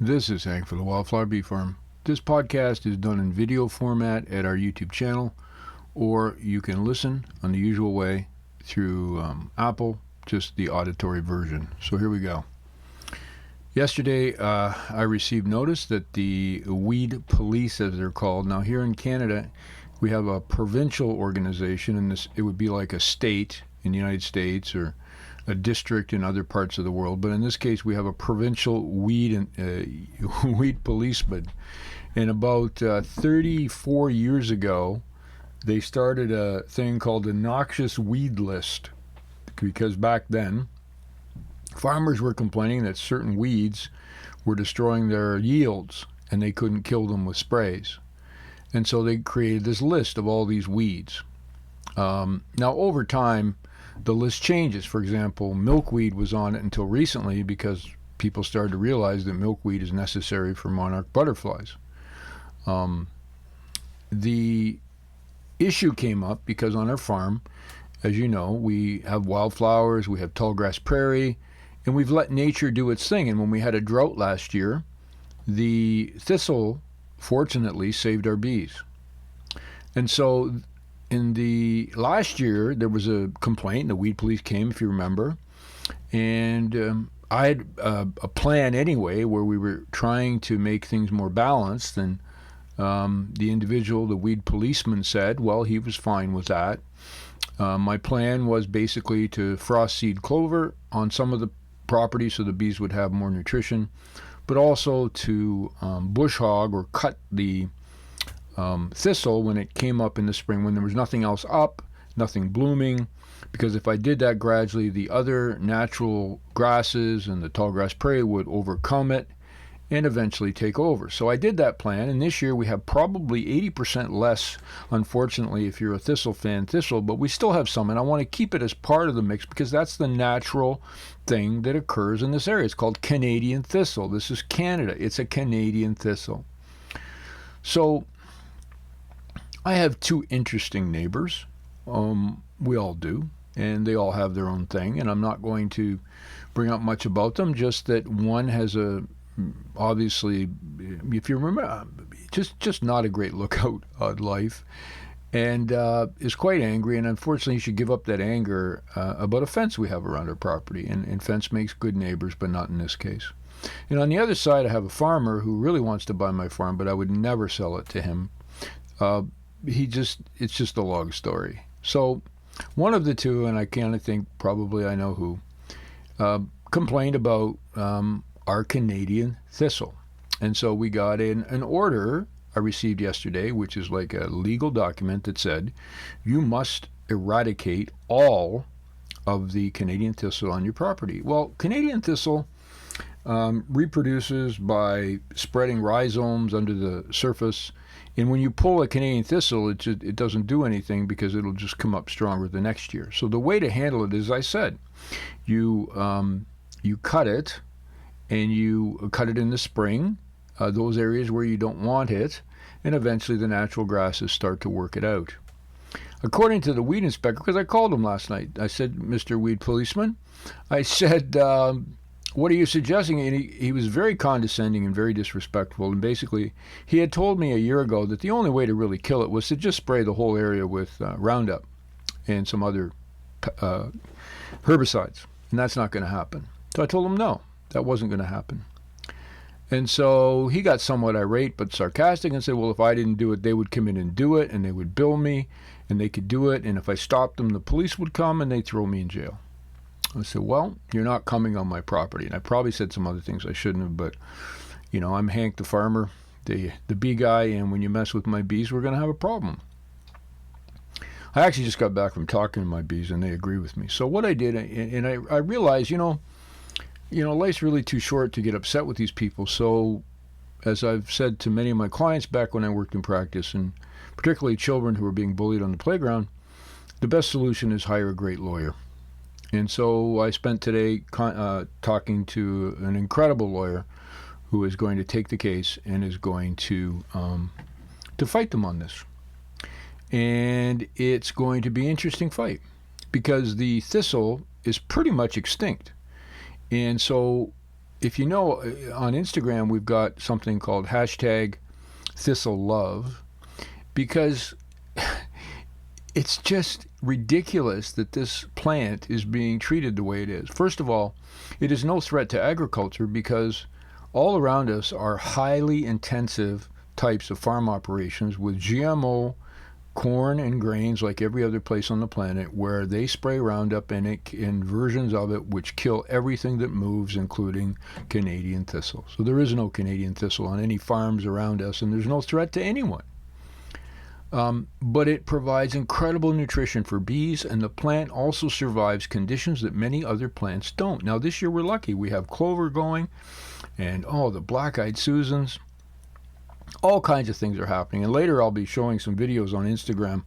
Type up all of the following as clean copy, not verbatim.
This is Hank for the Wildflower Bee Farm. This podcast is done in video format at our YouTube channel, or you can listen on the usual way through Apple, just the auditory version. So here we go. Yesterday, I received notice that the weed police, as they're called, now here in Canada, we have a provincial organization, and it would be like a state in the United States or a district in other parts of the world, but in this case we have a provincial weed policeman. And about 34 years ago, they started a thing called the noxious weed list, because back then farmers were complaining that certain weeds were destroying their yields and they couldn't kill them with sprays. And so they created this list of all these weeds. Now over time, the list changes. For example, milkweed was on it until recently because people started to realize that milkweed is necessary for monarch butterflies. The issue came up because on our farm, as you know, we have wildflowers, we have tallgrass prairie, and we've let nature do its thing. And when we had a drought last year, the thistle fortunately saved our bees. And so in the last year, there was a complaint. The weed police came, if you remember, and I had a plan anyway where we were trying to make things more balanced. And the individual, the weed policeman, said, well, he was fine with that. My plan was basically to frost seed clover on some of the property so the bees would have more nutrition, but also to bush hog or cut the thistle when it came up in the spring, when there was nothing else up, nothing blooming, because if I did that gradually, the other natural grasses and the tallgrass prairie would overcome it and eventually take over. So I did that plan, and this year we have probably 80% less, unfortunately, if you're a thistle fan, thistle, but we still have some, and I want to keep it as part of the mix because that's the natural thing that occurs in this area. It's called Canadian thistle. This is Canada. It's a Canadian thistle. So I have two interesting neighbors. We all do, and they all have their own thing, and I'm not going to bring up much about them, just that one has obviously, if you remember, just not a great lookout on life, and is quite angry, and unfortunately he should give up that anger about a fence we have around our property, and fence makes good neighbors, but not in this case. And on the other side, I have a farmer who really wants to buy my farm, but I would never sell it to him. It's just a long story. So one of the two, and I kind of think probably I know who, complained about our Canadian thistle. And so we got an order I received yesterday, which is like a legal document that said you must eradicate all of the Canadian thistle on your property. Well, Canadian thistle reproduces by spreading rhizomes under the surface. And when you pull a Canadian thistle, it doesn't do anything because it'll just come up stronger the next year. So the way to handle it is, as I said, you cut it, and you cut it in the spring, those areas where you don't want it, and eventually the natural grasses start to work it out. According to the weed inspector, because I called him last night, I said, Mr. Weed Policeman, I said, what are you suggesting? And he was very condescending and very disrespectful. And basically, he had told me a year ago that the only way to really kill it was to just spray the whole area with Roundup and some other herbicides. And that's not going to happen. So I told him no, that wasn't going to happen. And so he got somewhat irate but sarcastic and said, well, if I didn't do it, they would come in and do it, and they would bill me, and they could do it. And if I stopped them, the police would come and they'd throw me in jail. I said, well, you're not coming on my property. And I probably said some other things I shouldn't have, but, you know, I'm Hank the farmer, the bee guy, and when you mess with my bees, we're going to have a problem. I actually just got back from talking to my bees, and they agree with me. So what I did, and I realized, you know, life's really too short to get upset with these people. So as I've said to many of my clients back when I worked in practice, and particularly children who are being bullied on the playground, the best solution is hire a great lawyer. And so I spent today talking to an incredible lawyer who is going to take the case and is going to fight them on this. And it's going to be an interesting fight because the thistle is pretty much extinct. And so if you know, on Instagram, we've got something called hashtag thistle love, because it's just ridiculous that this plant is being treated the way it is. First of all, it is no threat to agriculture because all around us are highly intensive types of farm operations with GMO corn and grains like every other place on the planet, where they spray Roundup in it, in versions of it which kill everything that moves, including Canadian thistle. So there is no Canadian thistle on any farms around us, and there's no threat to anyone. But it provides incredible nutrition for bees, and the plant also survives conditions that many other plants don't. Now, this year we're lucky. We have clover going, and the black-eyed Susans. All kinds of things are happening. And later I'll be showing some videos on Instagram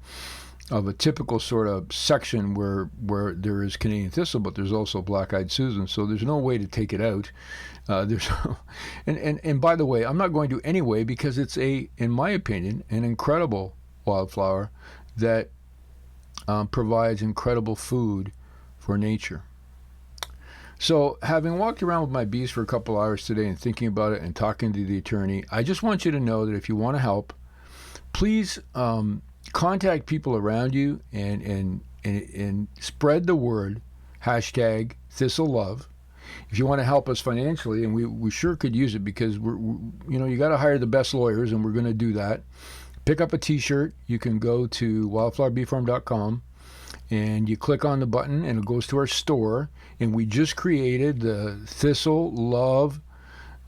of a typical sort of section where there is Canadian thistle, but there's also black-eyed Susan. So there's no way to take it out. And by the way, I'm not going to anyway, because it's in my opinion, an incredible wildflower that provides incredible food for nature. So, having walked around with my bees for a couple hours today and thinking about it and talking to the attorney, I just want you to know that if you want to help, please contact people around you and spread the word, hashtag thistle love. If you want to help us financially, and we sure could use it, because you got to hire the best lawyers, and we're going to do that. Pick up a t-shirt. You can go to wildflowerbeefarm.com and you click on the button and it goes to our store, and we just created the Thistle Love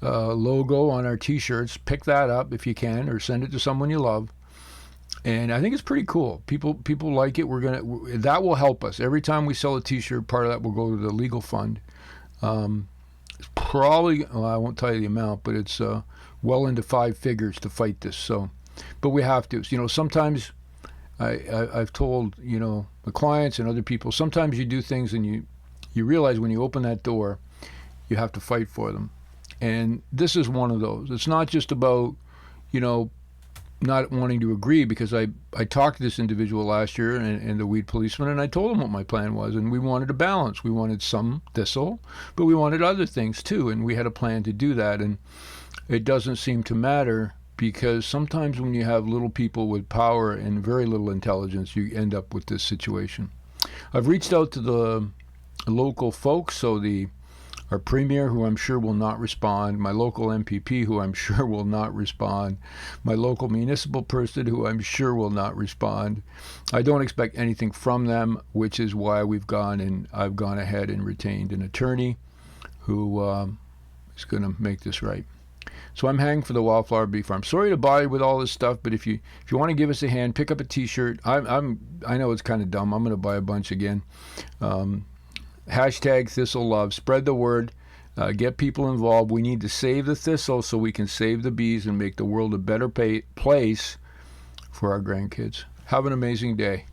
logo on our t-shirts. Pick that up if you can, or send it to someone you love. And I think it's pretty cool. People like it. That will help us. Every time we sell a t-shirt, part of that will go to the legal fund. It's probably, I won't tell you the amount, but it's well into 5 figures to fight this. So, but we have to. Sometimes I've told the clients and other people, sometimes you do things and you realize when you open that door, you have to fight for them. And this is one of those. It's not just about not wanting to agree, because I talked to this individual last year and the weed policeman, and I told him what my plan was, and we wanted a balance. We wanted some thistle, but we wanted other things too, and we had a plan to do that. And it doesn't seem to matter, because sometimes when you have little people with power and very little intelligence, you end up with this situation. I've reached out to the local folks, so our premier, who I'm sure will not respond, my local MPP, who I'm sure will not respond, my local municipal person, who I'm sure will not respond. I don't expect anything from them, which is why I've gone ahead and retained an attorney who is going to make this right. So I'm hanging for the Wildflower Bee Farm. Sorry to bother you with all this stuff, but if you want to give us a hand, pick up a t-shirt. I know it's kind of dumb. I'm going to buy a bunch again. Hashtag thistle love. Spread the word. Get people involved. We need to save the thistle so we can save the bees and make the world a better place for our grandkids. Have an amazing day.